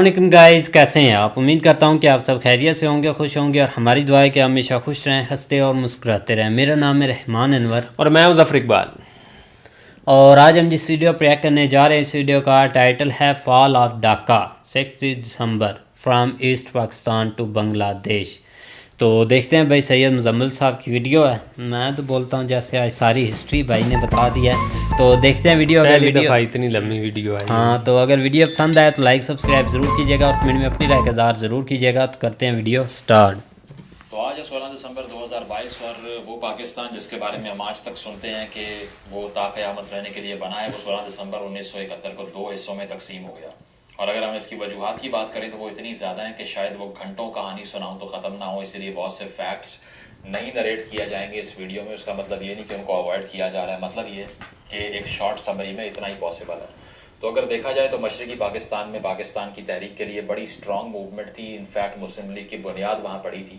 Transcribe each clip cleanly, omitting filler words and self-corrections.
وعلیکم گائز، کیسے ہیں آپ؟ امید کرتا ہوں کہ آپ سب خیریت سے ہوں گے، خوش ہوں گے، اور ہماری دعا ہے کہ ہمیشہ خوش رہیں، ہنستے اور مسکراتے رہیں۔ میرا نام ہے رحمان انور اور میں ہوں ظفر اقبال۔ اور آج ہم جس ویڈیو پر ریئیکٹ کرنے جا رہے ہیں، اس ویڈیو کا ٹائٹل ہے fall of Dhaka 6 December from east Pakistan to Bangladesh. تو دیکھتے ہیں بھائی، سید مزمل صاحب کی ویڈیو ہے، میں تو بولتا ہوں جیسے آج ساری ہسٹری بھائی نے بتا دیا ہے۔ تو دیکھتے ہیں ویڈیو۔ اگر پہلی ویڈیو دفعہ اتنی لمبی ویڈیو آئی ہاں، تو اگر ویڈیو پسند آئے تو لائک سبسکرائب ضرور کیجیے گا، اور کمنٹ میں اپنی رائے کا اظہار ضرور کیجیے گا۔ تو کرتے ہیں ویڈیو سٹارٹ۔ تو آج ہے 16 دسمبر 2022، اور وہ پاکستان جس کے بارے میں ہم آج تک سنتے ہیں کہ وہ تا قیامت رہنے کے لیے بنا ہے، وہ 16 دسمبر 1971 کو 2 حصوں میں تقسیم ہو گیا۔ اور اگر ہم اس کی وجوہات کی بات کریں تو وہ اتنی زیادہ ہیں کہ شاید وہ گھنٹوں کہانی سناؤں تو ختم نہ ہو، اسی لیے بہت سے فیکٹس نہیں نریٹ کیا جائیں گے اس ویڈیو میں۔ اس کا مطلب یہ نہیں کہ ان کو اوائڈ کیا جا رہا ہے، مطلب یہ کہ ایک شارٹ سمری میں اتنا ہی پاسبل ہے۔ تو اگر دیکھا جائے تو مشرقی پاکستان میں پاکستان کی تحریک کے لیے بڑی اسٹرانگ موومنٹ تھی، انفیکٹ مسلم لیگ کی بنیاد وہاں پڑی تھی۔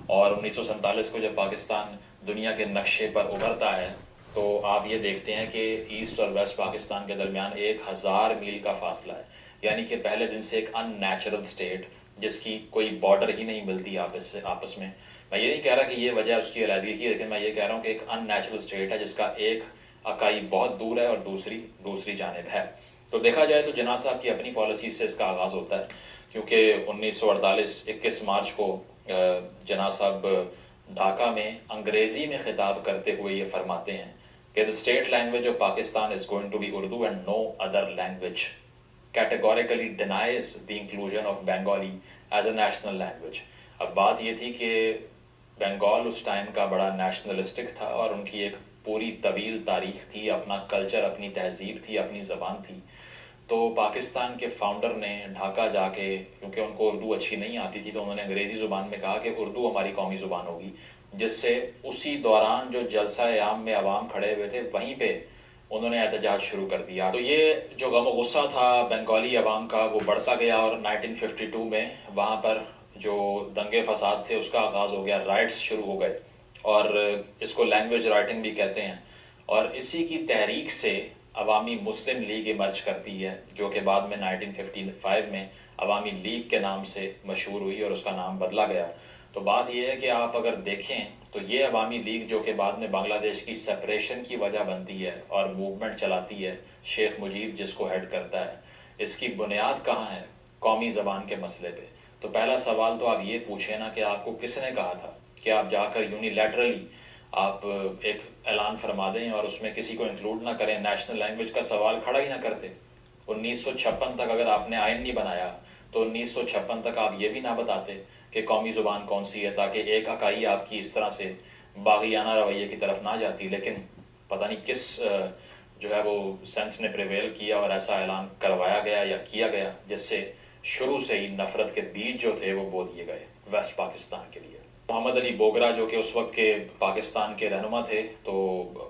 اور 1947 کو جب پاکستان دنیا کے نقشے پر ابھرتا ہے تو آپ یہ دیکھتے ہیں کہ ایسٹ اور ویسٹ پاکستان کے درمیان 1000 میل کا فاصلہ ہے، یعنی کہ پہلے دن سے ایک ان نیچرل اسٹیٹ جس کی کوئی بارڈر ہی نہیں ملتی آپس میں۔ میں یہ نہیں کہہ رہا کہ یہ وجہ اس کی علیحدگی کی، لیکن میں یہ کہہ رہا ہوں کہ ایک ان نیچرل اسٹیٹ ہے جس کا ایک اکائی بہت دور ہے اور دوسری جانب ہے۔ تو دیکھا جائے تو جناح صاحب کی اپنی پالیسی سے اس کا آغاز ہوتا ہے، کیونکہ 1948 21 مارچ کو جناح صاحب ڈھاکہ میں انگریزی میں خطاب کرتے ہوئے یہ فرماتے ہیں کہ the state language of Pakistan is going to be Urdu and no other language, categorically denies the inclusion of Bengali as a national language۔ اب بات یہ تھی کہ بنگال اس ٹائم کا بڑا نیشنلسٹک تھا، اور ان کی ایک پوری طویل تاریخ تھی، اپنا کلچر، اپنی تہذیب تھی، اپنی زبان تھی۔ تو پاکستان کے فاؤنڈر نے ڈھاکہ جا کے، کیونکہ ان کو اردو اچھی نہیں آتی تھی، تو انہوں نے انگریزی زبان میں کہا کہ اردو ہماری قومی زبان ہوگی، جس سے اسی دوران جو جلسہ عام میں عوام کھڑے ہوئے تھے وہیں پہ انہوں نے احتجاج شروع کر دیا۔ تو یہ جو غم و غصہ تھا بنگالی عوام کا وہ بڑھتا گیا، اور 1952 میں وہاں پر جو دنگے فساد تھے اس کا آغاز ہو گیا، رائٹس شروع ہو گئے، اور اس کو لینگویج رائٹنگ بھی کہتے ہیں۔ اور اسی کی تحریک سے عوامی مسلم لیگ ایمرج کرتی ہے، جو کہ بعد میں 1955 میں عوامی لیگ کے نام سے مشہور ہوئی اور اس کا نام بدلا گیا۔ تو بات یہ ہے کہ آپ اگر دیکھیں تو یہ عوامی لیگ جو کہ بعد میں بنگلہ دیش کی سپریشن کی وجہ بنتی ہے اور موومنٹ چلاتی ہے، شیخ مجیب جس کو ہیڈ کرتا ہے، اس کی بنیاد کہاں ہے؟ قومی زبان کے مسئلے پہ۔ تو پہلا سوال تو آپ یہ پوچھیں نا کہ آپ کو کس نے کہا تھا کہ آپ جا کر یونیلیٹرلی آپ ایک اعلان فرما دیں اور اس میں کسی کو انکلوڈ نہ کریں، نیشنل لینگویج کا سوال کھڑا ہی نہ کرتے۔ 1956 تک اگر آپ نے آئین نہیں بنایا تو 1956 تک آپ یہ بھی نہ بتاتے کہ قومی زبان کون سی ہے، تاکہ ایک اکائی آپ کی اس طرح سے باغیانہ رویے کی طرف نہ جاتی۔ لیکن پتہ نہیں کس جو ہے وہ سینس نے پریویل کیا اور ایسا اعلان کروایا گیا یا کیا گیا، جس سے شروع سے ہی نفرت کے بیج جو تھے وہ بو دیے گئے ویسٹ پاکستان کے لیے۔ محمد علی بوگرا جو کہ اس وقت کے پاکستان کے رہنما تھے، تو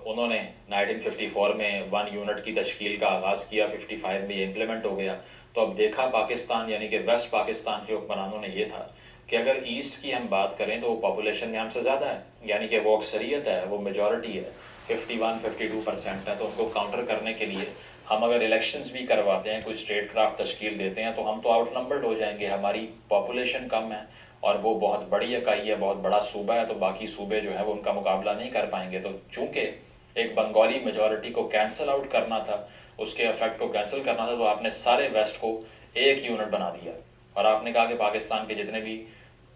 انہوں نے 1954 میں 1 یونٹ کی تشکیل کا آغاز کیا، 55 میں یہ امپلیمنٹ ہو گیا۔ تو اب دیکھا پاکستان یعنی کہ ویسٹ پاکستان کے حکمرانوں نے یہ تھا کہ اگر ایسٹ کی ہم بات کریں تو وہ پاپولیشن میں ہم سے زیادہ ہے، یعنی کہ وہ اکثریت ہے، وہ میجورٹی ہے، 51-52% ہے۔ تو ان کو کاؤنٹر کرنے کے لیے ہم اگر الیکشنز بھی کرواتے ہیں، کوئی اسٹیٹ کرافٹ تشکیل دیتے ہیں، تو ہم تو آؤٹ نمبرڈ ہو جائیں گے، ہماری پاپولیشن کم ہے اور وہ بہت بڑی اکائی ہے، بہت بڑا صوبہ ہے، تو باقی صوبے جو ہیں وہ ان کا مقابلہ نہیں کر پائیں گے۔ تو چونکہ ایک بنگالی میجورٹی کو کینسل آؤٹ کرنا تھا، اس کے افیکٹ کو کینسل کرنا تھا، تو آپ نے سارے ویسٹ کو ایک یونٹ بنا دیا، اور آپ نے کہا کہ پاکستان کے جتنے بھی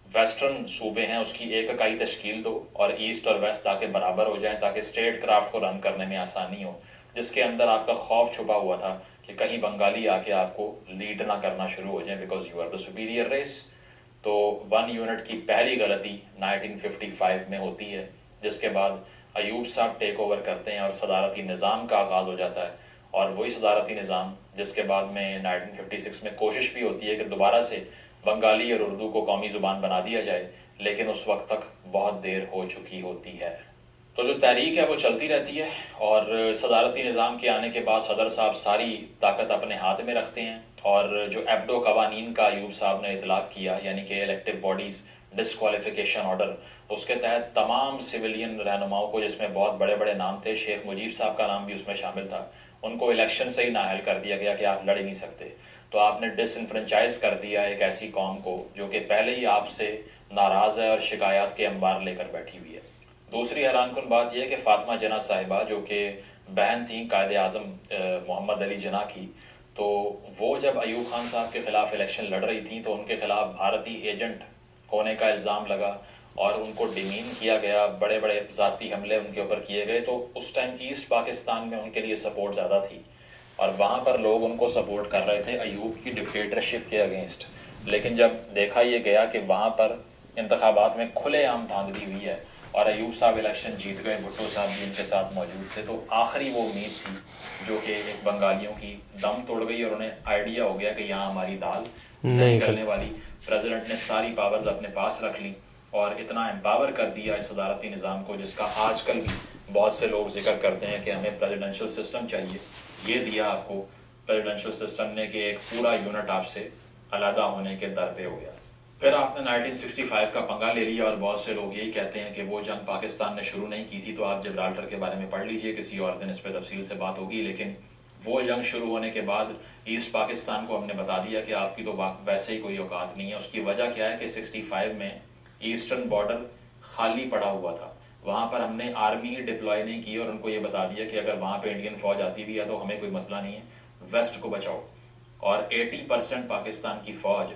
ویسٹرن صوبے ہیں اس کی ایک اکائی تشکیل دو، اور ایسٹ اور ویسٹ تاکہ برابر ہو جائیں، تاکہ اسٹیٹ کرافٹ کو رن کرنے میں آسانی ہو، جس کے اندر آپ کا خوف چھپا ہوا تھا کہ کہیں بنگالی آ کے آپ کو لیڈ نہ کرنا شروع ہو جائیں، because you are the superior race. تو 1 یونٹ کی پہلی غلطی 1955 میں ہوتی ہے، جس کے بعد ایوب صاحب ٹیک اوور کرتے ہیں اور صدارتی نظام کا آغاز ہو جاتا ہے، اور وہی صدارتی نظام جس کے بعد میں 1956 میں کوشش بھی ہوتی ہے کہ دوبارہ سے بنگالی اور اردو کو قومی زبان بنا دیا جائے، لیکن اس وقت تک بہت دیر ہو چکی ہوتی ہے۔ تو جو تحریک ہے وہ چلتی رہتی ہے، اور صدارتی نظام کے آنے کے بعد صدر صاحب ساری طاقت اپنے ہاتھ میں رکھتے ہیں، اور جو ایبڈو قوانین کا ایوب صاحب نے اطلاق کیا، یعنی کہ الیکٹو باڈیز ڈسکوالیفیکیشن آرڈر، اس کے تحت تمام سویلین رہنماؤں کو، جس میں بہت بڑے بڑے نام تھے، شیخ مجیب صاحب کا نام بھی اس میں شامل تھا، ان کو الیکشن سے ہی نااہل کر دیا گیا کہ آپ لڑ ہی نہیں سکتے۔ تو آپ نے ڈس انفرنچائز کر دیا ایک ایسی قوم کو جو کہ پہلے ہی آپ سے ناراض ہے اور شکایات کے انبار لے کر بیٹھی ہوئی ہے۔ دوسری حیران کن بات یہ ہے کہ فاطمہ جناح صاحبہ جو کہ بہن تھیں قائد اعظم محمد علی جناح کی، تو وہ جب ایوب خان صاحب کے خلاف الیکشن لڑ رہی تھیں تو ان کے خلاف بھارتی ایجنٹ ہونے کا الزام لگا اور ان کو ڈیمین کیا گیا، بڑے بڑے ذاتی حملے ان کے اوپر کیے گئے۔ تو اس ٹائم ایسٹ پاکستان میں ان کے لیے سپورٹ زیادہ تھی اور وہاں پر لوگ ان کو سپورٹ کر رہے تھے ایوب کی ڈکٹیٹرشپ کے اگینسٹ۔ لیکن جب دیکھا یہ گیا کہ وہاں پر انتخابات میں کھلے عام دھاندلی ہوئی ہے اور ایوب صاحب الیکشن جیت گئے، بھٹو صاحب بھی ان کے ساتھ موجود تھے، تو آخری وہ امید تھی جو کہ ایک بنگالیوں کی دم توڑ گئی اور انہیں آئیڈیا ہو گیا کہ یہاں ہماری دال نہیں کرنے والی۔ پریزیڈنٹ نے ساری پاورز اپنے پاس رکھ لی اور اتنا امپاور کر دیا اس صدارتی نظام کو، جس کا آج کل بھی بہت سے لوگ ذکر کرتے ہیں کہ ہمیں پریزیڈنشل سسٹم چاہیے۔ یہ دیا آپ کو پریزیڈنشل سسٹم نے کہ ایک پورا یونٹ آپ سے علیحدہ ہونے کے در پہ ہو گیا۔ پھر آپ نے 1965 کا پنگا لے لیا اور بہت سے لوگ یہی کہتے ہیں کہ وہ جنگ پاکستان نے شروع نہیں کی تھی، تو آپ جبرالٹر کے بارے میں پڑھ لیجئے، کسی اور دن اس پہ تفصیل سے بات ہوگی۔ لیکن وہ جنگ شروع ہونے کے بعد ایسٹ پاکستان کو ہم نے بتا دیا کہ آپ کی تو ویسے ہی کوئی اوقات نہیں ہے۔ اس کی وجہ کیا ہے کہ 65 میں ایسٹرن بارڈر خالی پڑا ہوا تھا، وہاں پر ہم نے آرمی ہی ڈپلوائے نہیں کی اور ان کو یہ بتا دیا کہ اگر وہاں پہ انڈین فوج آتی بھی ہے تو ہمیں کوئی مسئلہ نہیں ہے، ویسٹ کو بچاؤ۔ اور 80% پاکستان کی فوج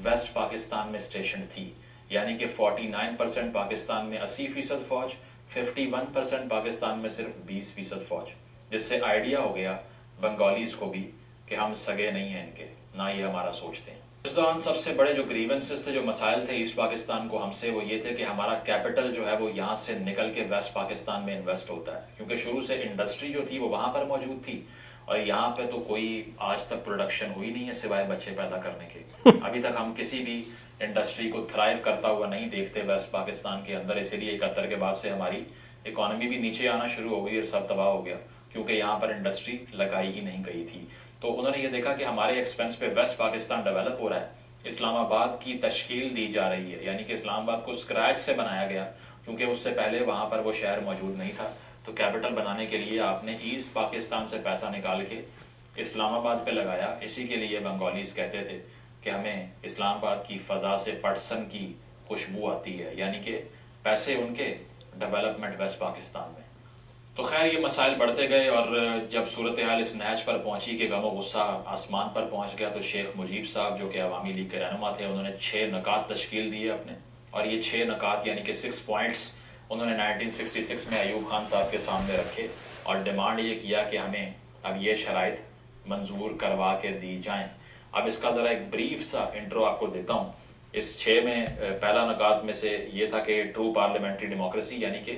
ویسٹ پاکستان میں اسٹیشنڈ تھی، یعنی کہ 49% پاکستان میں 80% فوج، 51% پاکستان میں صرف 20% فوج، جس سے آئیڈیا ہو گیا بنگالیز کو بھی کہ ہم سگے نہیں ہیں ان کے، نہ یہ ہمارا سوچتے ہیں۔ اس دوران سب سے بڑے جو گریونسز تھے، جو مسائل تھے ایسٹ پاکستان کو ہم سے، وہ یہ تھے کہ ہمارا کیپٹل جو ہے وہ یہاں سے نکل کے ویسٹ پاکستان میں انویسٹ ہوتا ہے، کیونکہ شروع سے انڈسٹری جو تھی وہ وہاں پر موجود تھی اور یہاں پہ تو کوئی آج تک پروڈکشن ہوئی نہیں ہے سوائے بچے پیدا کرنے کے۔ ابھی تک ہم کسی بھی انڈسٹری کو تھرائیو کرتا ہوا نہیں دیکھتے ویسٹ پاکستان کے اندر، اسی لیے 71 کے بعد سے ہماری اکانومی بھی نیچے آنا شروع ہو گئی اور سب تباہ ہو گیا، کیونکہ یہاں پر انڈسٹری لگائی ہی نہیں گئی تھی۔ تو انہوں نے یہ دیکھا کہ ہمارے ایکسپینس پہ ویسٹ پاکستان ڈیولپ ہو رہا ہے، اسلام آباد کی تشکیل دی جا رہی ہے، یعنی کہ اسلام آباد کو اسکریچ سے بنایا گیا، کیونکہ اس سے پہلے وہاں پر وہ شہر موجود نہیں تھا۔ تو کیپٹل بنانے کے لیے آپ نے ایسٹ پاکستان سے پیسہ نکال کے اسلام آباد پہ لگایا۔ اسی کے لیے بنگالیز کہتے تھے کہ ہمیں اسلام آباد کی فضا سے پٹسن کی خوشبو آتی ہے، یعنی کہ پیسے ان کے، ڈیولپمنٹ ویسٹ پاکستان میں۔ تو خیر یہ مسائل بڑھتے گئے اور جب صورتحال اس نیچ پر پہنچی کہ غم و غصہ آسمان پر پہنچ گیا، تو شیخ مجیب صاحب جو کہ عوامی لیگ کے رہنما تھے، انہوں نے 6 نکات تشکیل دیے اپنے، اور یہ 6 نکات یعنی کہ 6 پوائنٹس انہوں نے 1966 میں ایوب خان صاحب کے سامنے رکھے اور ڈیمانڈ یہ کیا کہ ہمیں اب یہ شرائط منظور کروا کے دی جائیں۔ اب اس کا ذرا ایک بریف سا انٹرو آپ کو دیتا ہوں۔ اس 6 میں پہلا نکات میں سے یہ تھا کہ ٹرو پارلیمنٹری ڈیموکریسی، یعنی کہ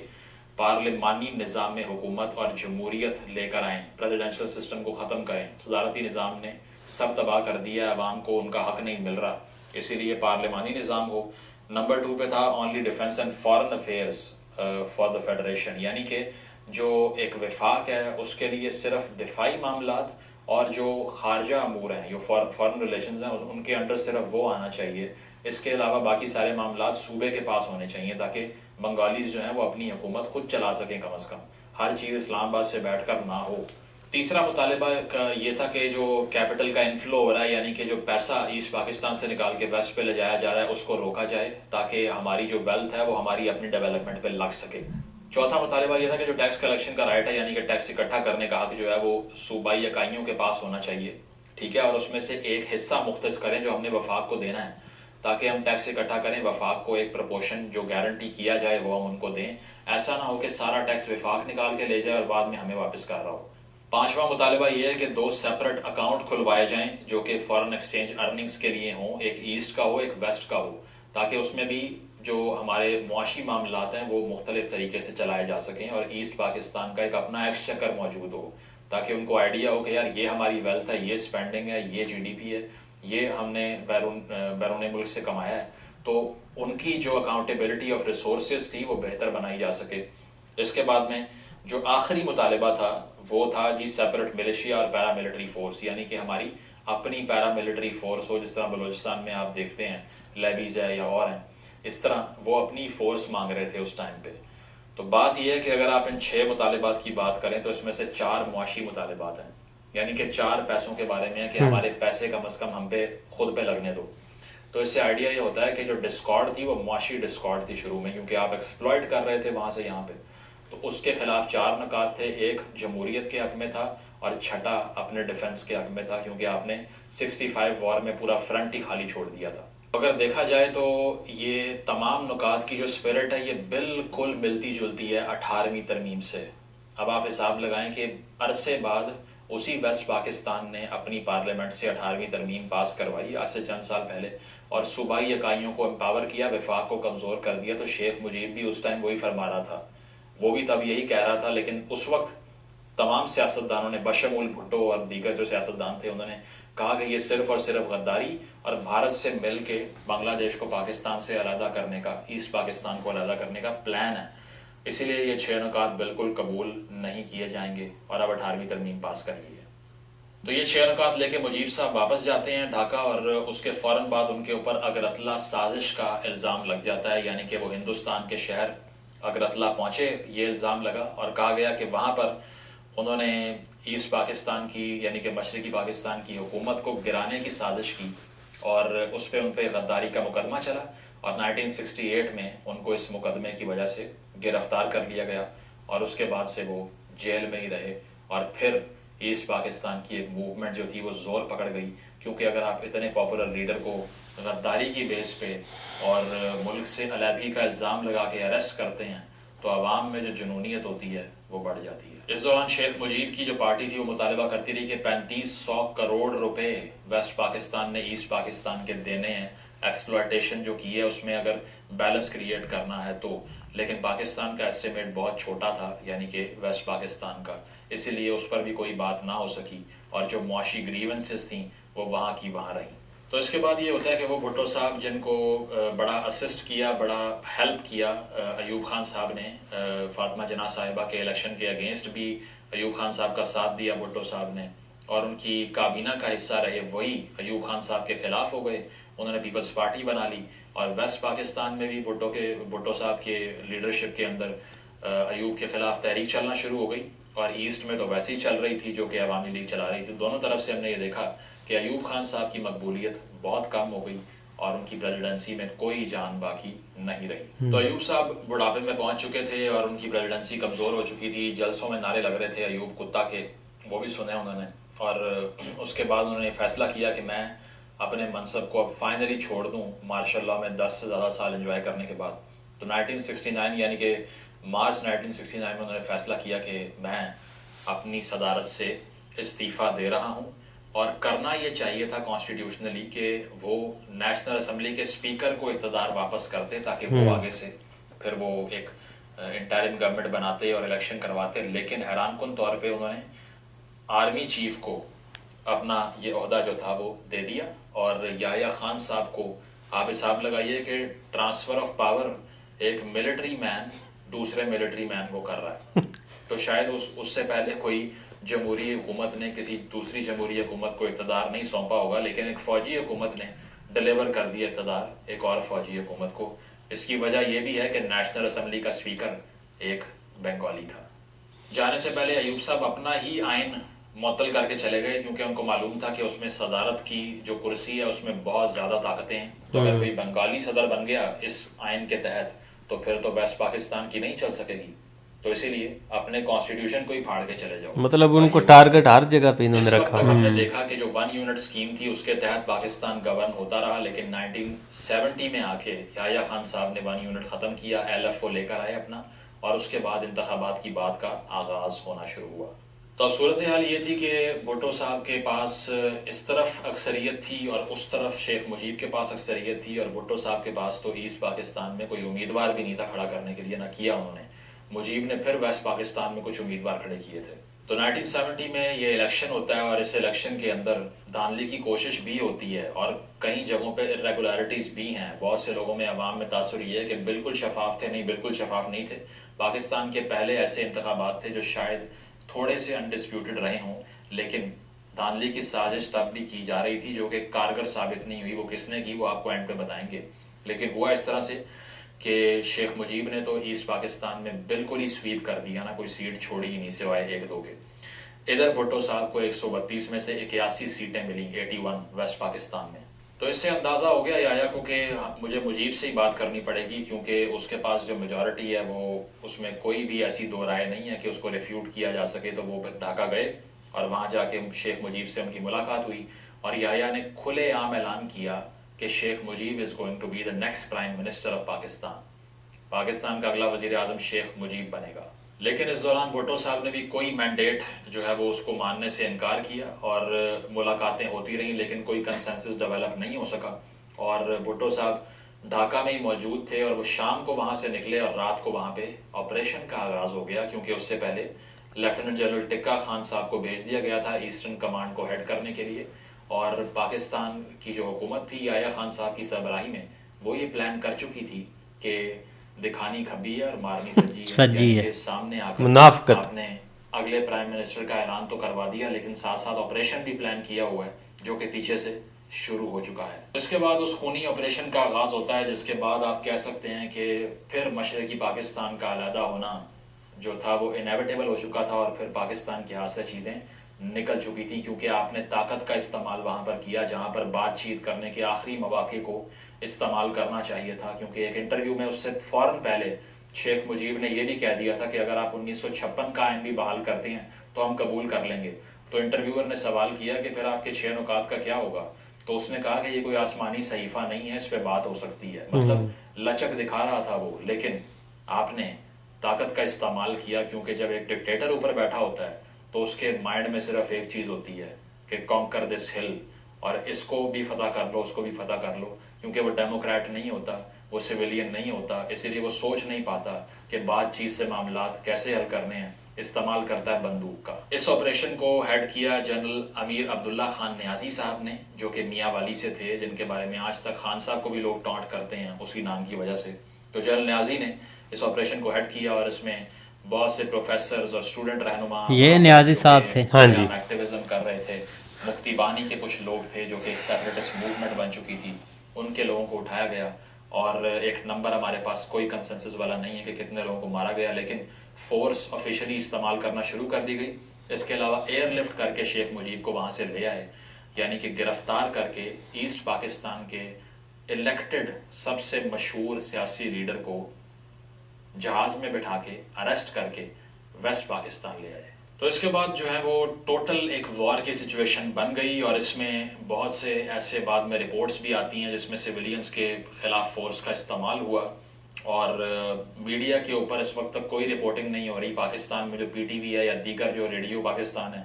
پارلیمانی نظام میں حکومت اور جمہوریت لے کر آئیں، پریزیڈنشل سسٹم کو ختم کریں، صدارتی نظام نے سب تباہ کر دیا، عوام کو ان کا حق نہیں مل رہا، اسی لیے پارلیمانی نظام ہو۔ نمبر 2 پہ تھا only defence and foreign affairs for the federation, یعنی کہ جو ایک وفاق ہے اس کے لیے صرف دفاعی معاملات اور جو خارجہ امور ہیں، جو فارن ریلیشنز ہیں، ان کے انڈر صرف وہ آنا چاہیے۔ اس کے علاوہ باقی سارے معاملات صوبے کے پاس ہونے چاہیے، تاکہ بنگالیز جو ہیں وہ اپنی حکومت خود چلا سکیں، کم از کم ہر چیز اسلام آباد سے بیٹھ کر نہ ہو۔ تیسرا مطالبہ کا یہ تھا کہ جو کیپٹل کا انفلو ہو رہا ہے، یعنی کہ جو پیسہ ایسٹ پاکستان سے نکال کے ویسٹ پہ لے جایا جا رہا ہے، اس کو روکا جائے تاکہ ہماری جو ویلتھ ہے وہ ہماری اپنی ڈیولپمنٹ پہ لگ سکے۔ چوتھا مطالبہ یہ تھا کہ جو ٹیکس کلیکشن کا رائٹ ہے، یعنی کہ ٹیکس اکٹھا کرنے کا حق جو ہے وہ صوبائی اکائیوں کے پاس ہونا چاہیے، ٹھیک ہے، اور اس میں سے ایک حصہ مختص کریں جو ہم نے وفاق کو دینا ہے، تاکہ ہم ٹیکس اکٹھا کریں، وفاق کو ایک پرپورشن جو گارنٹی کیا جائے وہ ہم ان کو دیں، ایسا نہ ہو کہ سارا ٹیکس وفاق نکال کے لے جائے اور بعد میں ہمیں واپس کر رہا ہو۔ پانچواں مطالبہ یہ ہے کہ 2 سیپریٹ اکاؤنٹ کھلوائے جائیں جو کہ فارن ایکسچینج ارننگز کے لیے ہوں، ایک ایسٹ کا ہو ایک ویسٹ کا ہو، تاکہ اس میں بھی جو ہمارے معاشی معاملات ہیں وہ مختلف طریقے سے چلائے جا سکیں، اور ایسٹ پاکستان کا ایک اپنا ایکسچیکر موجود ہو، تاکہ ان کو آئیڈیا ہو کہ یار یہ ہماری ویلتھ ہے، یہ اسپینڈنگ ہے، یہ جی ڈی پی ہے، یہ ہم نے بیرون ملک سے کمایا ہے، تو ان کی جو اکاؤنٹیبلٹی آف ریسورسز تھی وہ بہتر بنائی جا سکے۔ اس کے بعد میں جو آخری مطالبہ تھا وہ تھا جی سیپریٹ ملیشیا اور پیراملٹری فورس، یعنی کہ ہماری اپنی پیراملٹری فورس ہو، جس طرح بلوچستان میں آپ دیکھتے ہیں لیویز ہے یا اور ہیں، اس طرح وہ اپنی فورس مانگ رہے تھے اس ٹائم پہ۔ تو بات یہ ہے کہ اگر آپ ان 6 مطالبات کی بات کریں تو اس میں سے 4 معاشی مطالبات ہیں، یعنی کہ 4 پیسوں کے بارے میں ہے کہ ہمارے پیسے کم از کم ہم پہ خود پہ لگنے دو. تو اس سے آئیڈیا یہ ہوتا ہے کہ جو ڈسکارڈ تھی وہ معاشی ڈسکارڈ تھی شروع میں، کیونکہ آپ ایکسپلائٹ کر رہے تھے وہاں سے یہاں پہ. تو اس کے خلاف 4 نکات تھے. ایک جمہوریت کے حق میں تھا، اور چھٹا اپنے ڈیفنس کے حق میں تھا، کیونکہ آپ نے 65 وار میں پورا فرنٹ ہی خالی چھوڑ دیا تھا. اگر دیکھا جائے تو یہ تمام نکات کی جو اسپرٹ ہے یہ بالکل ملتی جلتی ہے 18ویں ترمیم سے. اب آپ حساب لگائیں کہ عرصے بعد اسی ویسٹ پاکستان نے اپنی پارلیمنٹ سے 18ویں ترمیم پاس کروائی آج سے چند سال پہلے، اور صوبائی اکائیوں کو امپاور کیا، وفاق کو کمزور کر دیا. تو شیخ مجیب بھی اس ٹائم وہی فرما رہا تھا، وہ بھی تب یہی کہہ رہا تھا. لیکن اس وقت تمام سیاستدانوں نے بشمول بھٹو اور دیگر جو سیاستدان تھے انہوں نے کہا کہ یہ صرف اور صرف غداری اور بھارت سے مل کے بنگلہ دیش کو پاکستان سے علیحدہ کرنے کا، ایسٹ پاکستان کو علیحدہ کرنے کا پلان ہے. اسی لیے یہ 6 نکات بالکل قبول نہیں کیے جائیں گے، اور اب 18ویں ترمیم پاس کر لی ہے. تو یہ 6 نکات لے کے مجیب صاحب واپس جاتے ہیں ڈھاکہ، اور اس کے فوراً بعد ان کے اوپر اگرتلا سازش کا الزام لگ جاتا ہے، یعنی کہ وہ ہندوستان کے شہر اگرتلا پہنچے، یہ الزام لگا، اور کہا گیا کہ وہاں پر انہوں نے ایسٹ پاکستان کی یعنی کہ مشرقی پاکستان کی حکومت کو گرانے کی سازش کی، اور اس پہ ان پہ غداری کا مقدمہ چلا، اور 1968 میں ان کو اس مقدمے کی وجہ سے گرفتار کر لیا گیا، اور اس کے بعد سے وہ جیل میں ہی رہے. اور پھر ایسٹ پاکستان کی ایک موومنٹ جو تھی وہ زور پکڑ گئی، کیونکہ اگر آپ اتنے پاپولر لیڈر کو غداری کی بیس پہ اور ملک سے علیحدگی کا الزام لگا کے اریسٹ کرتے ہیں تو عوام میں جو جنونیت ہوتی ہے وہ بڑھ جاتی ہے. اس دوران شیخ مجیب کی جو پارٹی تھی وہ مطالبہ کرتی رہی کہ 3500 کروڑ روپے ویسٹ پاکستان نے ایسٹ پاکستان کے دینے ہیں، ایکسپلائٹیشن جو کی ہے اس میں اگر بیلنس کریٹ کرنا ہے تو. لیکن پاکستان کا ایسٹیمیٹ بہت چھوٹا تھا، یعنی کہ ویسٹ پاکستان کا، اسی لیے اس پر بھی کوئی بات نہ ہو سکی، اور جو معاشی گریونسز تھیں وہ وہاں کی وہاں رہیں. تو اس کے بعد یہ ہوتا ہے کہ وہ بھٹو صاحب جن کو بڑا اسسٹ کیا، بڑا ہیلپ کیا ایوب خان صاحب نے، فاطمہ جناح صاحبہ کے الیکشن کے اگینسٹ بھی ایوب خان صاحب کا ساتھ دیا بھٹو صاحب نے، اور ان کی کابینہ کا حصہ رہے، وہی ایوب خان صاحب کے خلاف ہو گئے. انہوں نے پیپلز پارٹی بنا لی، اور ویسٹ پاکستان میں بھی بھٹو صاحب کے لیڈرشپ کے اندر ایوب کے خلاف تحریک چلنا شروع ہو گئی، اور ایسٹ میں تو ویسے ہی چل رہی تھی جو کہ عوامی لیگ چلا رہی تھی. دونوں طرف سے ہم نے یہ دیکھا کہ ایوب خان صاحب کی مقبولیت بہت کم ہو گئی، اور ان کی پریزیڈنسی میں کوئی جان باقی نہیں رہی. تو ایوب صاحب بڑھاپے میں پہنچ چکے تھے، اور ان کی پریزیڈنسی کمزور ہو چکی تھی. جلسوں میں نعرے لگ رہے تھے ایوب کتا کے، وہ بھی سنے انہوں نے. اور اس کے بعد انہوں نے فیصلہ کیا کہ میں اپنے منصب کو اب فائنلی چھوڑ دوں مارشاء اللہ میں 10 سے زیادہ سال انجوائے کرنے کے بعد. تو 1969 یعنی کہ مارچ 1969 میں انہوں نے فیصلہ کیا کہ میں اپنی صدارت سے استعفیٰ دے رہا ہوں، اور کرنا یہ چاہیے تھا کانسٹیٹیوشنلی کہ وہ نیشنل اسمبلی کے اسپیکر کو اقتدار واپس کرتے تاکہ وہ آگے سے پھر وہ ایک انٹرم گورنمنٹ بناتے اور الیکشن کرواتے. لیکن حیران کن طور پہ انہوں نے آرمی چیف کو اپنا یہ عہدہ جو تھا وہ دے دیا، اور یحییٰ خان صاحب کو آپ حساب لگائیے کہ ٹرانسفر آف پاور ایک ملٹری مین دوسرے ملٹری مین کو کر رہا ہے. تو شاید اس سے پہلے کوئی جمہوری حکومت نے کسی دوسری جمہوری حکومت کو اقتدار نہیں سونپا ہوگا، لیکن ایک فوجی حکومت نے ڈیلیور کر دیا اقتدار ایک اور فوجی حکومت کو. اس کی وجہ یہ بھی ہے کہ نیشنل اسمبلی کا اسپیکر ایک بنگالی تھا. جانے سے پہلے ایوب صاحب اپنا ہی آئین معطل کر کے چلے گئے، کیونکہ ان کو معلوم تھا کہ اس میں صدارت کی جو کرسی ہے اس میں بہت زیادہ طاقتیں ہیں. تو اگر کوئی بنگالی صدر بن گیا اس آئین کے تحت تو پھر تو ویسٹ پاکستان کی نہیں چل سکے گی. تو اسی لیے اپنے کانسٹیٹیوشن کو ہی پھاڑ کے چلے جاؤ. مطلب ان کو ٹارگٹ ہر جگہ پہ انہوں اس نے وقت رکھا تک ہم نے دیکھا کہ جو 1 یونٹ اسکیم تھی اس کے تحت پاکستان گورن ہوتا رہا، لیکن 1970 میں آ کے یحییٰ خان صاحب نے 1 یونٹ ختم کیا، LFO لے کر آئے اپنا، اور اس کے بعد انتخابات کی بات کا آغاز ہونا شروع ہوا. تو اب صورتحال یہ تھی کہ بھٹو صاحب کے پاس اس طرف اکثریت تھی اور اس طرف شیخ مجیب کے پاس اکثریت تھی، اور بھٹو صاحب کے پاس تو ایسٹ پاکستان میں کوئی امیدوار بھی نہیں تھا کھڑا کرنے کے لیے، نہ کیا انہوں نے. مجیب نے پھر ویسٹ پاکستان میں کچھ امیدوار کھڑے کیے تھے. تو 1970 میں یہ الیکشن ہوتا ہے، اور اس الیکشن کے اندر دھاندلی کی کوشش بھی ہوتی ہے، اور کئی جگہوں پہ irregularities بھی ہیں. بہت سے لوگوں میں عوام میں تاثر یہ ہے کہ بالکل شفاف تھے، نہیں بالکل شفاف نہیں تھے. پاکستان کے پہلے ایسے انتخابات تھے جو شاید تھوڑے سے انڈسپیوٹڈ رہے ہوں، لیکن دھاندلی کی سازش تب بھی کی جا رہی تھی جو کہ کارگر ثابت نہیں ہوئی. وہ کس نے کی وہ آپ کو اینڈ پہ بتائیں گے. لیکن ہوا اس طرح سے کہ شیخ مجیب نے تو ایسٹ پاکستان میں بالکل ہی سویپ کر دیا، نا کوئی سیٹ چھوڑی ہی نہیں سوائے 1-2 کے. ادھر بھٹو صاحب کو 132 میں سے 81 سیٹیں ملی 81 ویسٹ پاکستان میں. تو اس سے اندازہ ہو گیا یایا کو کہ مجھے مجیب سے ہی بات کرنی پڑے گی، کیونکہ اس کے پاس جو میجورٹی ہے وہ اس میں کوئی بھی ایسی دو رائے نہیں ہے کہ اس کو ریفیوٹ کیا جا سکے. تو وہ پھر ڈھاکہ گئے اور وہاں جا کے شیخ مجیب سے ان کی ملاقات ہوئی اور یایا نے کھلے عام اعلان کیا کہ Sheikh Mujib is going to be the next prime minister of Pakistan. Pakistan کا اگلا وزیر اعظم شیخ مجیب بنے گا. لیکن اس دوران بھٹو صاحب نے بھی کوئی مینڈیٹ جو ہے وہ اس کو ماننے سے انکار کیا اور ملاقاتیں ہوتی رہیں لیکن کوئی کنسنسس ڈیولپ نہیں ہو سکا. اور بھٹو صاحب ڈھاکہ میں ہی موجود تھے اور وہ شام کو وہاں سے نکلے اور رات کو وہاں پہ آپریشن کا آغاز ہو گیا، کیونکہ اس سے پہلے لیفٹیننٹ جنرل ٹکا خان صاحب کو بھیج دیا گیا تھا ایسٹرن کمانڈ کو ہیڈ کرنے کے لیے. اور پاکستان کی جو حکومت تھی یحییٰ خان صاحب کی سربراہی میں، وہ یہ پلان کر چکی تھی کہ دکھانی کھبی ہے اور مارنی سجی ہے، سجی یعنی ہے. کہ سامنے آ کر منافقت. آپ نے اگلے پرائم منسٹر کا اعلان تو کروا دیا لیکن ساتھ ساتھ آپریشن بھی پلان کیا ہوا ہے جو کہ پیچھے سے شروع ہو چکا ہے. اس کے بعد اس خونی آپریشن کا آغاز ہوتا ہے، جس کے بعد آپ کہہ سکتے ہیں کہ پھر مشرقی پاکستان کا علیحدہ ہونا جو تھا وہ انیویٹیبل ہو چکا تھا اور پھر پاکستان کے ہاتھ سے چیزیں نکل چکی تھیں، کیونکہ آپ نے طاقت کا استعمال وہاں پر کیا جہاں پر بات چیت کرنے کے آخری مواقع کو استعمال کرنا چاہیے تھا. کیونکہ ایک انٹرویو میں اس سے فوراً پہلے شیخ مجیب نے یہ بھی کہہ دیا تھا کہ اگر آپ 1956 کا آئین بھی بحال کرتے ہیں تو ہم قبول کر لیں گے. تو انٹرویور نے سوال کیا کہ پھر آپ کے 6 نکات کا کیا ہوگا؟ تو اس نے کہا کہ یہ کوئی آسمانی صحیفہ نہیں ہے، اس پہ بات ہو سکتی ہے. مطلب لچک دکھا رہا تھا وہ، لیکن آپ نے طاقت کا استعمال کیا، کیونکہ جب ایک ڈکٹیٹر اوپر بیٹھا ہوتا ہے تو اس کے مائنڈ میں صرف ایک چیز ہوتی ہے کہ کانکر دس ہل، اور اس کو بھی فتح کر لو، اس کو بھی فتح کر لو. کیونکہ وہ ڈیموکریٹ نہیں ہوتا، وہ سویلین نہیں ہوتا، اسی لیے وہ سوچ نہیں پاتا کہ بات چیت سے معاملات کیسے حل کرنے ہیں، استعمال کرتا ہے بندوق کا. اس آپریشن کو ہیڈ کیا جنرل امیر عبداللہ خان نیازی صاحب نے، جو کہ میاں والی سے تھے، جن کے بارے میں آج تک خان صاحب کو بھی لوگ ٹانٹ کرتے ہیں اسی نام کی وجہ سے. تو جنرل نیازی نے اس آپریشن کو ہیڈ کیا اور اس میں بہت سے پروفیسرز اور اسٹوڈنٹ رہنما یہ نیازی صاحب تھے. ہاں جی. ایکٹیویزم کر رہے تھے. مفتی بانی کے کچھ لوگ تھے جو کہ ایک سیپریٹسٹ موومنٹ بن چکی تھی، ان کے لوگوں کو اٹھایا گیا. اور ایک نمبر ہمارے پاس کوئی کنسنسس والا نہیں ہے کہ کتنے لوگوں کو مارا گیا، لیکن فورس آفیشلی استعمال کرنا شروع کر دی گئی. اس کے علاوہ ایئر لفٹ کر کے شیخ مجیب کو وہاں سے لے آئے، یعنی کہ گرفتار کر کے ایسٹ پاکستان کے الیکٹڈ سب سے مشہور سیاسی لیڈر کو جہاز میں بٹھا کے اریسٹ کر کے ویسٹ پاکستان لے آئے. تو اس کے بعد جو ہے وہ ٹوٹل ایک وار کی سچویشن بن گئی، اور اس میں بہت سے ایسے بعد میں رپورٹس بھی آتی ہیں جس میں سویلینز کے خلاف فورس کا استعمال ہوا. اور میڈیا کے اوپر اس وقت تک کوئی رپورٹنگ نہیں ہو رہی. پاکستان میں جو پی ٹی وی ہے یا دیگر جو ریڈیو پاکستان ہے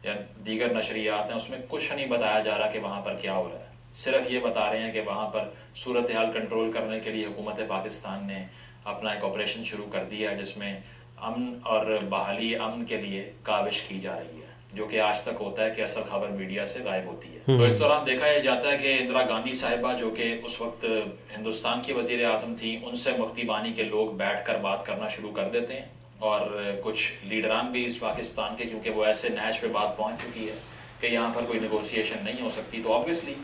یا دیگر نشریات ہیں، اس میں کچھ نہیں بتایا جا رہا کہ وہاں پر کیا ہو رہا ہے. صرف یہ بتا رہے ہیں کہ وہاں پر صورتحال کنٹرول کرنے کے لیے حکومت پاکستان نے اپنا ایک آپریشن شروع کر دیا ہے جس میں امن اور بحالی امن کے لیے کاوش کی جا رہی ہے، جو کہ آج تک ہوتا ہے کہ اصل خبر میڈیا سے غائب ہوتی ہے. تو اس دوران دیکھا یہ جاتا ہے کہ اندرا گاندھی صاحبہ جو کہ اس وقت ہندوستان کی وزیر اعظم تھیں، ان سے مفتی بانی کے لوگ بیٹھ کر بات کرنا شروع کر دیتے ہیں. اور کچھ لیڈران بھی اس پاکستان کے، کیونکہ وہ ایسے نیچ پہ بات پہنچ چکی ہے کہ یہاں پر کوئی نیگوسیشن نہیں ہو سکتی. تو آبویسلی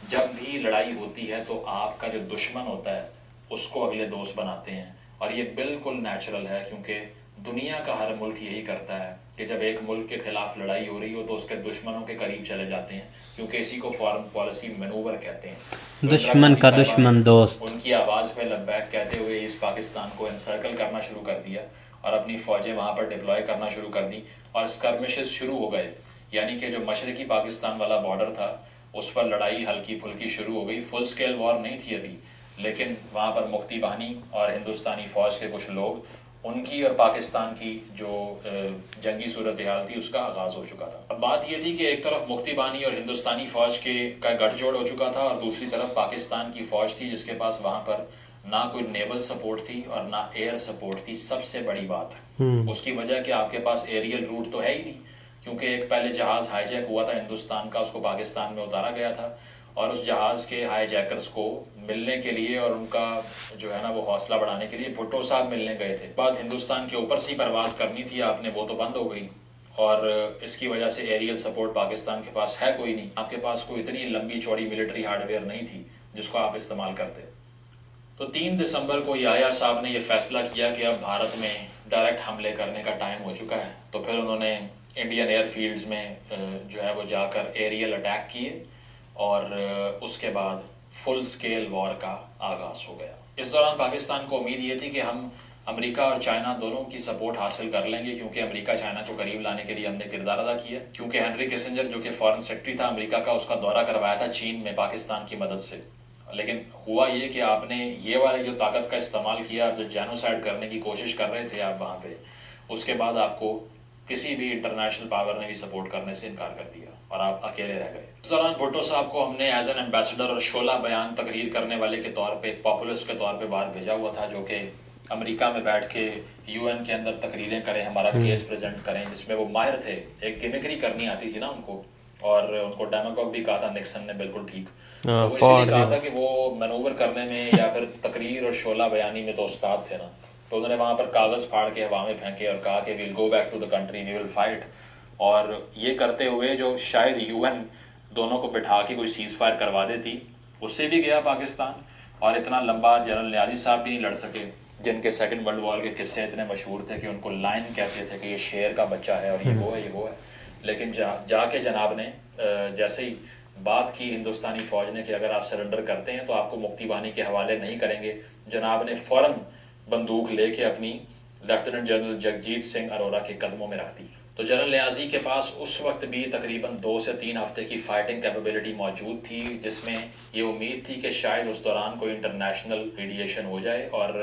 جب بھی لڑائی ہوتی ہے تو آپ کا جو دشمن ہوتا ہے اس کو اگلے دوست بناتے ہیں، اور یہ بالکل نیچرل ہے، کیونکہ دنیا کا ہر ملک یہی کرتا ہے کہ جب ایک ملک کے خلاف لڑائی ہو رہی ہو تو اس کے دشمنوں کے قریب چلے جاتے ہیں، کیونکہ اسی کو فارن پالیسی مینوور کہتے ہیں. تو دشمن کا دشمن دوست. ان کی آواز پہ لبیک کہتے ہوئے اس پاکستان کو انسرکل کرنا شروع کر دیا اور اپنی فوجیں وہاں پر ڈپلوائے کرنا شروع کر دی اور اسکرمشز شروع ہو گئے. یعنی کہ جو مشرقی پاکستان والا بارڈر تھا اس پر لڑائی ہلکی پھلکی شروع ہو گئی. فل سکیل وار نہیں تھی ابھی، لیکن وہاں پر مفتی بانی اور ہندوستانی فوج کے کچھ لوگ، ان کی اور پاکستان کی جو جنگی صورتحال تھی اس کا آغاز ہو چکا تھا. اب بات یہ تھی کہ ایک طرف مفتی بانی اور ہندوستانی فوج کا گٹھ جوڑ ہو چکا تھا، اور دوسری طرف پاکستان کی فوج تھی جس کے پاس وہاں پر نہ کوئی نیول سپورٹ تھی اور نہ ایئر سپورٹ تھی. سب سے بڑی بات اس کی وجہ کہ آپ کے پاس ایریل روٹ تو ہے ہی نہیں، کیونکہ ایک پہلے جہاز ہائی جیک ہوا تھا ہندوستان کا، اس کو پاکستان میں اتارا گیا تھا، اور اس جہاز کے ہائی جیکرز کو ملنے کے لیے اور ان کا جو ہے نا وہ حوصلہ بڑھانے کے لیے بھٹو صاحب ملنے گئے تھے. بعد ہندوستان کے اوپر سے ہی پرواز کرنی تھی آپ نے، وہ تو بند ہو گئی، اور اس کی وجہ سے ایریل سپورٹ پاکستان کے پاس ہے کوئی نہیں. آپ کے پاس کوئی اتنی لمبی چوڑی ملٹری ہارڈ ویئر نہیں تھی جس کو آپ استعمال کرتے. تو 3 دسمبر کو یحییٰ صاحب نے یہ فیصلہ کیا کہ اب بھارت میں ڈائریکٹ حملے کرنے کا ٹائم ہو چکا ہے. تو پھر انہوں نے انڈین ایئر فیلڈز میں جو ہے وہ جا کر ایریل اٹیک کیے اور اس کے بعد فل سکیل وار کا آغاز ہو گیا. اس دوران پاکستان کو امید یہ تھی کہ ہم امریکہ اور چائنا دونوں کی سپورٹ حاصل کر لیں گے، کیونکہ امریکہ چائنا کو قریب لانے کے لیے ہم نے کردار ادا کیا، کیونکہ ہنری کسنجر جو کہ فارن سیکرٹری تھا امریکہ کا، اس کا دورہ کروایا تھا چین میں پاکستان کی مدد سے. لیکن ہوا یہ کہ آپ نے یہ والے جو طاقت کا استعمال کیا، جو جینوسائڈ کرنے کی کوشش کر رہے تھے آپ وہاں پہ، اس کے بعد آپ کو کسی بھی انٹرنیشنل پاور نے بھی سپورٹ کرنے سے انکار کر دیا اور آپ اکیلے رہ گئے. اس دوران بھٹو صاحب کو ہم نے ایز این ایمبیسڈر اور شعلہ بیان تقریر کرنے والے کے طور پہ، ایک پاپولسٹ کے طور پہ باہر بھیجا ہوا تھا، جو کہ امریکہ میں بیٹھ کے یو این کے اندر تقریریں کریں، ہمارا کیس پریزنٹ کریں، جس میں وہ ماہر تھے. ایک گیمکری کرنی آتی تھی نا ان کو، اور ان کو ڈیموکاک بھی کہا تھا نکسن نے، بالکل ٹھیک. تو وہ اسی لیے کہا تھا کہ وہ مینوور کرنے میں یا پھر تقریر اور شعلہ بیانی میں تو استاد تھے نا. تو انہوں نے وہاں پر کاغذ پھاڑ کے ہوا میں پھینکے اور کہا کہ we'll go back to the country, we will fight. اور یہ کرتے ہوئے جو شاید یو این دونوں کو بٹھا کے کوئی سیز فائر کروا دیتی، اس سے بھی گیا پاکستان. اور اتنا لمبا جنرل نیازی صاحب بھی نہیں لڑ سکے، جن کے سیکنڈ ورلڈ وار کے قصے اتنے مشہور تھے کہ ان کو لائن کہتے تھے کہ یہ شیر کا بچہ ہے اور یہ وہ ہے، یہ وہ ہے. لیکن جا کے جناب نے جیسے ہی بات کی ہندوستانی فوج نے کہ اگر آپ سرنڈر کرتے ہیں تو آپ کو مکتی بانی کے حوالے نہیں کریں گے، جناب نے فوراً بندوق لے کے اپنی لیفٹیننٹ جنرل جگجیت سنگھ اروڑا کے قدموں میں رکھ دی. تو جنرل نیازی کے پاس اس وقت بھی تقریباً 2 سے 3 ہفتے کی فائٹنگ کیپیبلٹی موجود تھی، جس میں یہ امید تھی کہ شاید اس دوران کوئی انٹرنیشنل میڈیشن ہو جائے اور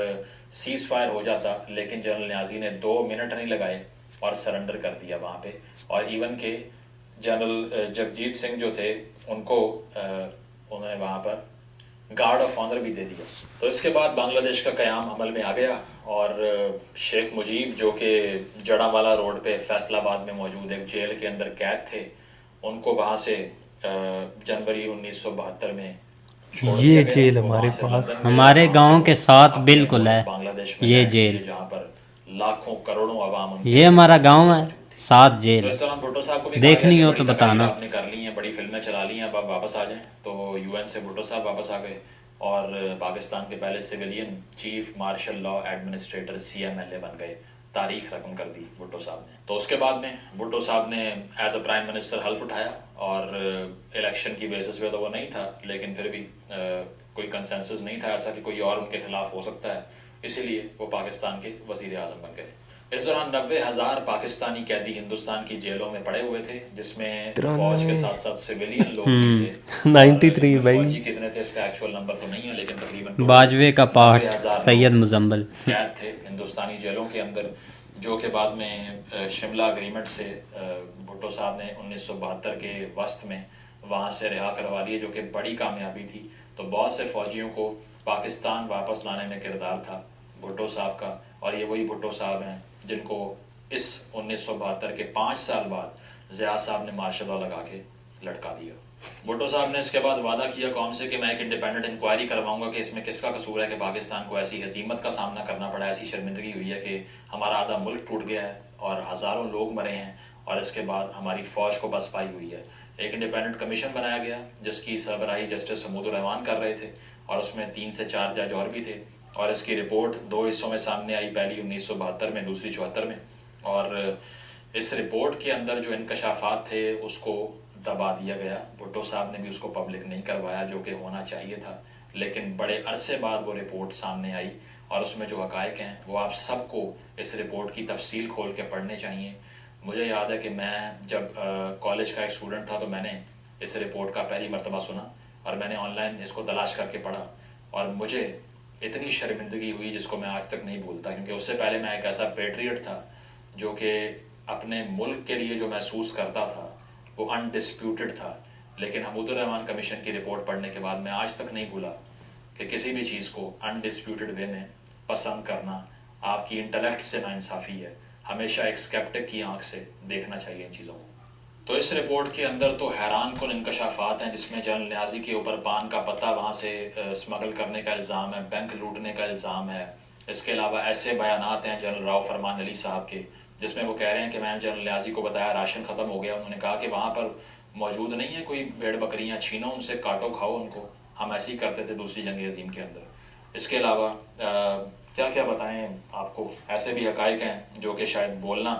سیز فائر ہو جاتا. لیکن جنرل نیازی نے 2 منٹ نہیں لگائے اور سرنڈر کر دیا وہاں پہ. اور ایون کہ جنرل جگجیت سنگھ جو تھے ان کو انہوں نے وہاں پر گارڈ آف آنر بھی دے دیا. تو اس کے بعد بنگلہ دیش کا قیام عمل میں آ گیا اور شیخ مجیب جو کہ جڑاوالا روڈ پہ فیصل آباد میں موجود ایک جیل کے اندر قید تھے، ان کو وہاں سے جنوری 1972 میں چھوڑ دیا یہ گیا. جیل وہ ہمارے وہاں سے پاس لندن گئے، ہمارے وہاں گاؤں سے کے وہ ساتھ اپنے بالکل ہے ملک بنگلہ دیش میں یہ بیٹھ جیل. کے، جہاں پر لاکھوں کروڑوں عوام ان کے یہ ہمارا استقبال گاؤں میں ہے، موجود تھی. ساتھ تو جیل. اس دوران بھٹو صاحب کو بھی کہا گیا دیکھنی کہ ہو بڑی تو تقاریر بتانا. آپ نے کر لی ہیں، بڑی فلمیں چلا لی ہیں، اب آپ واپس آ جائیں. تو یو این سے بھٹو صاحب واپس آ گئے اور پاکستان کے پہلے civilian chief martial law administrator CMLA بن گئے. تاریخ رقم کر دی بھٹو صاحب نے. تو اس کے بعد میں بھٹو صاحب نے ایز اے پرائم منسٹر حلف اٹھایا، اور الیکشن کی بیسس پہ تو وہ نہیں تھا، لیکن پھر بھی کوئی کنسنسس نہیں تھا ایسا کہ کوئی اور ان کے خلاف ہو سکتا ہے، اسی لیے وہ پاکستان کے وزیر اعظم بن گئے. اس دوران 90,000 پاکستانی قیدی ہندوستان کی جیلوں میں پڑے ہوئے تھے، جس میں فوج کے ساتھ ساتھ سویلین لوگ بھی تھے. 93 بھائی. فوجی کتنے تھے اس کا ایکچوئل نمبر تو نہیں ہے، لیکن تقریباً باجوے کا پارٹ 90,000 سید لوگ مزمل. قید تھے ہندوستانی جیلوں کے اندر، جو کہ بعد میں شملہ اگریمنٹ سے بھٹو صاحب نے 1972 کے وسط میں وہاں سے رہا کروا لیے، جو کہ بڑی کامیابی تھی. تو بہت سے فوجیوں کو پاکستان واپس لانے میں کردار تھا بھٹو صاحب کا، اور یہ وہی بھٹو صاحب ہیں جن کو اس 1972 کے 5 سال بعد ضیاء صاحب نے مارشل لا لگا کے لٹکا دیا. بھٹو صاحب نے اس کے بعد وعدہ کیا قوم سے کہ میں ایک انڈیپینڈنٹ انکوائری کرواؤں گا کہ اس میں کس کا قصور ہے کہ پاکستان کو ایسی ہزیمت کا سامنا کرنا پڑا، ایسی شرمندگی ہوئی ہے کہ ہمارا آدھا ملک ٹوٹ گیا ہے اور ہزاروں لوگ مرے ہیں، اور اس کے بعد ہماری فوج کو بس پائی ہوئی ہے. ایک انڈیپینڈنٹ کمیشن بنایا گیا جس کی سربراہی جسٹس حمود الرحمان کر رہے تھے، اور اس میں 3 سے 4 جج اور بھی تھے. اور اس کی رپورٹ 2 حصوں میں سامنے آئی، پہلی 1972 میں، دوسری 74 میں. اور اس رپورٹ کے اندر جو انکشافات تھے اس کو دبا دیا گیا. بھٹو صاحب نے بھی اس کو پبلک نہیں کروایا، جو کہ ہونا چاہیے تھا، لیکن بڑے عرصے بعد وہ رپورٹ سامنے آئی، اور اس میں جو حقائق ہیں وہ آپ سب کو اس رپورٹ کی تفصیل کھول کے پڑھنے چاہیے. مجھے یاد ہے کہ میں جب کالج کا ایک اسٹوڈنٹ تھا تو میں نے اس رپورٹ کا پہلی مرتبہ سنا، اور میں نے آن لائن اس کو تلاش کر کے پڑھا، اور مجھے اتنی شرمندگی ہوئی جس کو میں آج تک نہیں بھولتا، کیونکہ اس سے پہلے میں ایک ایسا پیٹریٹ تھا جو کہ اپنے ملک کے لیے جو محسوس کرتا تھا وہ انڈسپیوٹڈ تھا. لیکن حمود الرحمان کمیشن کی رپورٹ پڑھنے کے بعد میں آج تک نہیں بھولا کہ کسی بھی چیز کو انڈسپیوٹڈ وے میں پسند کرنا آپ کی انٹلیکٹ سے ناانصافی ہے. ہمیشہ ایک اسکیپٹک کی آنکھ سے دیکھنا چاہیے ان چیزوں کو. تو اس رپورٹ کے اندر تو حیران کن انکشافات ہیں، جس میں جنرل نیازی کے اوپر پان کا پتہ وہاں سے اسمگل کرنے کا الزام ہے، بینک لوٹنے کا الزام ہے. اس کے علاوہ ایسے بیانات ہیں جنرل راؤ فرمان علی صاحب کے، جس میں وہ کہہ رہے ہیں کہ میں نے جنرل نیازی کو بتایا راشن ختم ہو گیا، انہوں نے کہا کہ وہاں پر موجود نہیں ہے کوئی بھیڑ بکریاں، چھینو ان سے، کاٹو کھاؤ ان کو. ہم ایسے ہی کرتے تھے دوسری جنگ عظیم کے اندر. اس کے علاوہ کیا کیا بتائیں آپ کو، ایسے بھی حقائق ہیں جو کہ شاید بولنا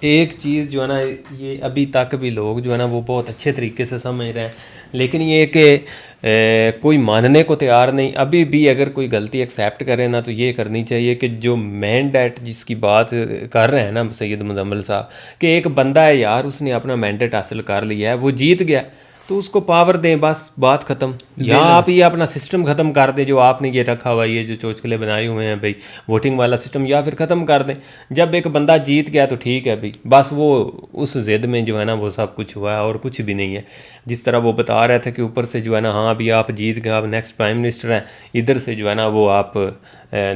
ایک چیز جو ہے نا یہ ابھی تک بھی لوگ جو ہے نا وہ بہت اچھے طریقے سے سمجھ رہے ہیں، لیکن یہ کہ کوئی ماننے کو تیار نہیں. ابھی بھی اگر کوئی غلطی ایکسیپٹ کرے نا تو یہ کرنی چاہیے کہ جو مینڈیٹ جس کی بات کر رہے ہیں نا سید مزمل صاحب، کہ ایک بندہ ہے یار اس نے اپنا مینڈیٹ حاصل کر لیا ہے، وہ جیت گیا، تو اس کو پاور دیں، بس بات ختم. یا آپ یہ اپنا سسٹم ختم کر دیں جو آپ نے یہ رکھا ہوا ہے، یہ جو چوچلے بنائے ہوئے ہیں بھائی ووٹنگ والا سسٹم، یا پھر ختم کر دیں. جب ایک بندہ جیت گیا تو ٹھیک ہے بھائی، بس وہ اس ضد میں جو ہے نا وہ سب کچھ ہوا ہے اور کچھ بھی نہیں ہے. جس طرح وہ بتا رہے تھے کہ اوپر سے جو ہے نا ہاں ابھی آپ جیت گئے، آپ نیکسٹ پرائم منسٹر ہیں، ادھر سے جو ہے نا وہ آپ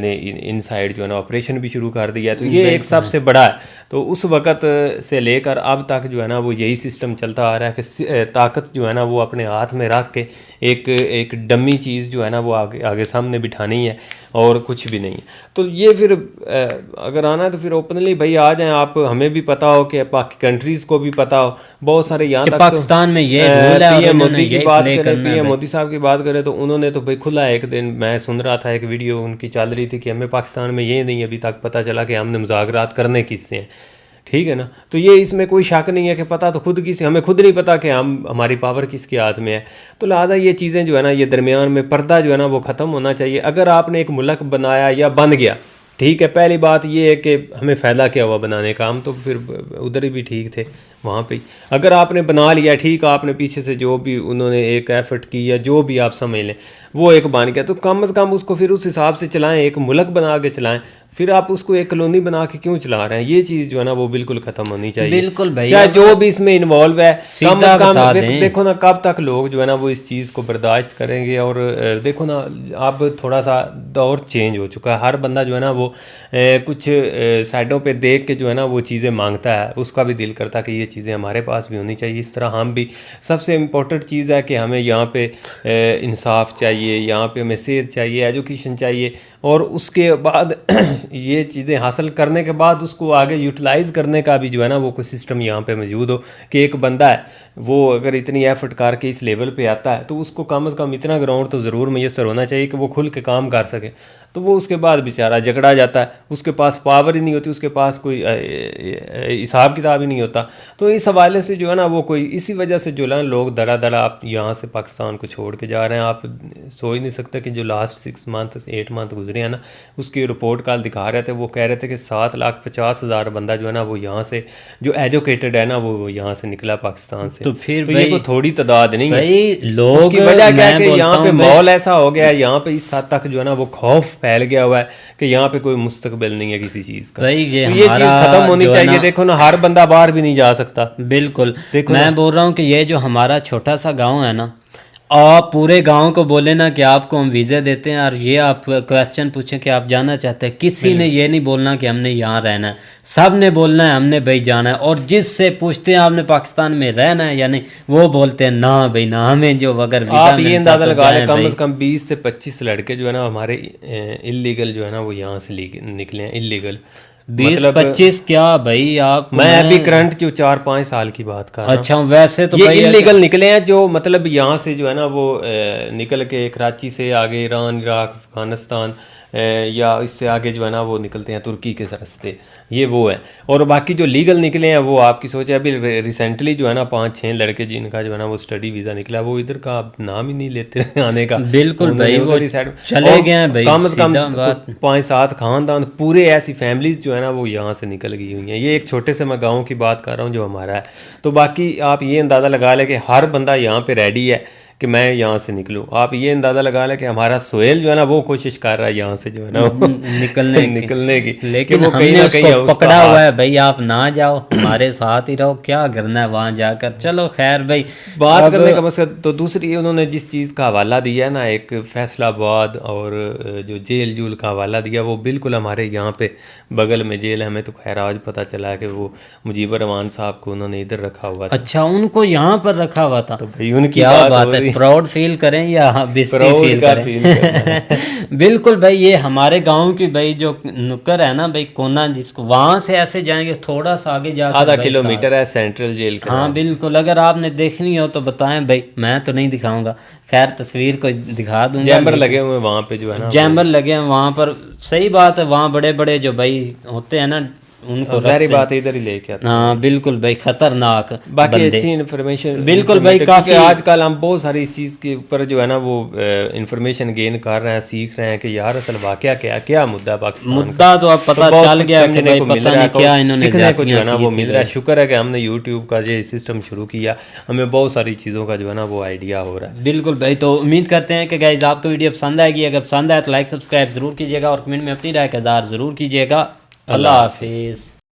نے ان سائڈ جو ہے نا آپریشن بھی شروع کر دیا. تو یہ ایک سب سے بڑا ہے. تو اس وقت سے لے کر اب تک جو ہے نا وہ یہی سسٹم چلتا آ رہا ہے کہ طاقت جو ہے نا وہ اپنے ہاتھ میں رکھ کے ایک ڈمی چیز جو ہے نا وہ آگے سامنے بٹھانی ہے اور کچھ بھی نہیں. تو یہ پھر اگر آنا ہے تو پھر اوپنلی بھائی آ جائیں آپ. ہمیں بھی پتہ ہو کہ باقی کنٹریز کو بھی پتہ ہو، بہت سارے یہاں تک پاکستان میں یہ رول ہے. پی ایم مودی کی بات کریں، پی ایم مودی صاحب کی بات کریں تو انہوں نے تو بھائی کھلا ایک دن میں سن رہا تھا ایک ویڈیو ان کی چل رہی تھی کہ ہمیں پاکستان میں یہ نہیں ابھی تک پتہ چلا کہ ہم نے مذاکرات کرنے کس سے ہیں. ٹھیک ہے نا، تو یہ اس میں کوئی شک نہیں ہے کہ پتہ تو خود کی سے، ہمیں خود نہیں پتہ کہ ہماری پاور کس کے ہاتھ میں ہے. تو لہٰذا یہ چیزیں جو ہے نا یہ درمیان میں پردہ جو ہے نا وہ ختم ہونا چاہیے. اگر آپ نے ایک ملک بنایا یا بن گیا، ٹھیک ہے، پہلی بات یہ ہے کہ ہمیں فائدہ کیا ہوا بنانے کا، ہم تو پھر ادھر ہی بھی ٹھیک تھے وہاں پہ. اگر آپ نے بنا لیا ٹھیک، آپ نے پیچھے سے جو بھی انہوں نے ایک ایفرٹ کی یا جو بھی آپ سمجھ لیں وہ ایک بن گیا، تو کم از کم اس کو پھر اس حساب سے چلائیں، ایک ملک بنا کے چلائیں. پھر آپ اس کو ایک کالونی بنا کے کیوں چلا رہے ہیں؟ یہ چیز جو ہے نا وہ بالکل ختم ہونی چاہیے. بالکل بھائی، چاہے جو بھی اس میں انوالو ہے، کم از کم دیں. دیکھو نا کب تک لوگ جو ہے نا وہ اس چیز کو برداشت کریں گے. اور دیکھو نا اب تھوڑا سا دور چینج ہو چکا ہے. ہر بندہ جو ہے نا وہ کچھ سائڈوں پہ دیکھ کے جو ہے نا وہ چیزیں مانگتا ہے. اس کا بھی دل کرتا ہے کہ یہ چیزیں ہمارے پاس بھی ہونی چاہیے. اس طرح ہم بھی، سب سے امپورٹنٹ چیز ہے کہ ہمیں یہاں پہ انصاف چاہیے، یہاں پہ ہمیں صحت چاہیے، ایجوکیشن چاہیے، اور اس کے بعد یہ چیزیں حاصل کرنے کے بعد اس کو آگے یوٹیلائز کرنے کا بھی جو ہے نا وہ کوئی سسٹم یہاں پہ موجود ہو کہ ایک بندہ ہے وہ اگر اتنی ایفرٹ کر کے اس لیول پہ آتا ہے تو اس کو کم از کم اتنا گراؤنڈ تو ضرور میسر ہونا چاہیے کہ وہ کھل کے کام کر سکے. تو وہ اس کے بعد بیچارہ جھگڑا جاتا ہے، اس کے پاس پاور ہی نہیں ہوتی، اس کے پاس کوئی حساب کتاب ہی نہیں ہوتا. تو اس حوالے سے جو ہے نا وہ کوئی اسی وجہ سے جو ہے نا لوگ دڑا دڑا آپ یہاں سے پاکستان کو چھوڑ کے جا رہے ہیں. آپ سوچ نہیں سکتے کہ جو لاسٹ 6 منتھ 8 منتھ گزرے ہیں نا، اس کی رپورٹ کل دکھا رہے تھے، وہ کہہ رہے تھے کہ 7,50,000 بندہ جو ہے نا وہ یہاں سے جو ایجوکیٹڈ ہے نا وہ یہاں سے نکلا پاکستان سے. تو پھر یہ کوئی تھوڑی تعداد نہیں ہے. لوگ اس کی وجہ کیا ہے کہ یہاں پہ ماحول ایسا ہو گیا ہے، یہاں پہ اس حد تک جو ہے نا وہ خوف پھیل گیا ہوا ہے کہ یہاں پہ کوئی مستقبل نہیں ہے کسی چیز کا. یہ چیز ختم ہونی چاہیے. دیکھو نا ہر بندہ باہر بھی نہیں جا سکتا. بالکل، میں بول رہا ہوں کہ یہ جو ہمارا چھوٹا سا گاؤں ہے نا، آپ پورے گاؤں کو بولے نا کہ آپ کو ہم ویزے دیتے ہیں اور یہ آپ کویسچن پوچھیں کہ آپ جانا چاہتے ہیں، کسی نے یہ نہیں بولنا کہ ہم نے یہاں رہنا ہے. سب نے بولنا ہے ہم نے بھائی جانا ہے. اور جس سے پوچھتے ہیں آپ نے پاکستان میں رہنا ہے یعنی وہ بولتے ہیں نہ بھائی نہ، ہمیں جو اگر آپ یہ اندازہ لگا لیں کم از کم 20 سے 25 لڑکے جو ہے نا ہمارے انلیگل جو ہے نا وہ یہاں سے نکلے ہیں. انلیگل 20-25 کیا بھائی؟ آپ میں ابھی کرنٹ جو 4-5 سال کی بات کر رہا ہوں. اچھا ویسے تو یہ انلیگل نکلے ہیں جو مطلب یہاں سے جو ہے نا وہ نکل کے کراچی سے آگے ایران، عراق، افغانستان یا اس سے آگے جو ہے نا وہ نکلتے ہیں ترکی کے راستے، یہ وہ ہے. اور باقی جو لیگل نکلے ہیں وہ آپ کی سوچ ہے. ابھی ریسنٹلی جو ہے نا 5-6 لڑکے جن کا جو ہے نا وہ اسٹڈی ویزا نکلا، وہ ادھر کا نام ہی نہیں لیتے آنے کا. بالکل بھائی، وہ چلے گئے ہیں بھائی. کم از کم 5-7 خاندان پورے ایسی فیملیز جو ہے نا وہ یہاں سے نکل گئی ہوئی ہیں. یہ ایک چھوٹے سے میں گاؤں کی بات کر رہا ہوں جو ہمارا ہے. تو باقی آپ یہ اندازہ لگا لیں کہ ہر بندہ یہاں پہ ریڈی ہے کہ میں یہاں سے نکلوں. آپ یہ اندازہ لگا لیں کہ ہمارا سہیل جو ہے نا وہ کوشش کر رہا ہے یہاں سے جو ہے نا نکلنے کی، لیکن ہم نے اس کو پکڑا ہوا ہے بھائی آپ نہ جاؤ، ہمارے ساتھ ہی رہو، کیا کرنا ہے وہاں جا کر. چلو خیر بھائی، بات کرنے کا مقصد تو دوسری انہوں نے جس چیز کا حوالہ دیا ہے نا، ایک فیصلہ آباد اور جو جیل جول کا حوالہ دیا، وہ بالکل ہمارے یہاں پہ بغل میں جیل ہے. ہمیں تو خیر آج پتہ چلا ہے کہ وہ مجیب الرحمان صاحب کو انہوں نے ادھر رکھا ہوا تھا. اچھا ان کو یہاں پر رکھا ہوا تھا. تو بھائی ان کی کیا بات ہے، پراؤڈ فیل کریں یا بستی فیل کریں. بالکل بھائی، یہ ہمارے گاؤں کی بھائی جو نکر ہے نا بھائی کونا، جس کو وہاں سے ایسے جائیں گے تھوڑا سا آگے جا کے 0.5 کلومیٹر ہے سینٹرل جیل کا. ہاں بالکل، اگر آپ نے دیکھنی ہو تو بتائیں بھائی، میں تو نہیں دکھاؤں گا، خیر تصویر کو دکھا دوں گا. چیمبر لگے ہوئے وہاں پہ جو ہے نا، چیمبر لگے ہیں وہاں پر. صحیح بات ہے، وہاں بڑے بڑے جو بھائی ہوتے ہیں نا ان کو ظاہری بات ہے ادھر ہی لے کے آتے ہاں بالکل بھائی خطرناک باقی اچھی انفارمیشن بالکل بھائی کافی آج کل ہم بہت ساری اس چیز کے اوپر جو ہے نا وہ انفارمیشن گین کر رہے ہیں سیکھ رہے ہیں کہ یار اصل واقعہ کیا مدعا پاکستان مدعا تو اب پتہ چل گیا کہ بھائی پتہ نہیں کیا انہوں نے سیکھنے کو جو ہے نا وہ کی مل رہا ہے. شکر ہے کہ ہم نے یوٹیوب کا یہ سسٹم شروع کیا, ہمیں بہت ساری چیزوں کا جو ہے نا وہ آئیڈیا ہو رہا ہے. بالکل بھائی, تو امید کرتے ہیں کہ گائز آپ کو ویڈیو پسند آئے گی. اگر پسند آئے تو لائک سبسکرائب ضرور کیجیے گا اور کمنٹ میں اپنی رائے کا اظہار ضرور کیجیے گا. اللہ حافظ.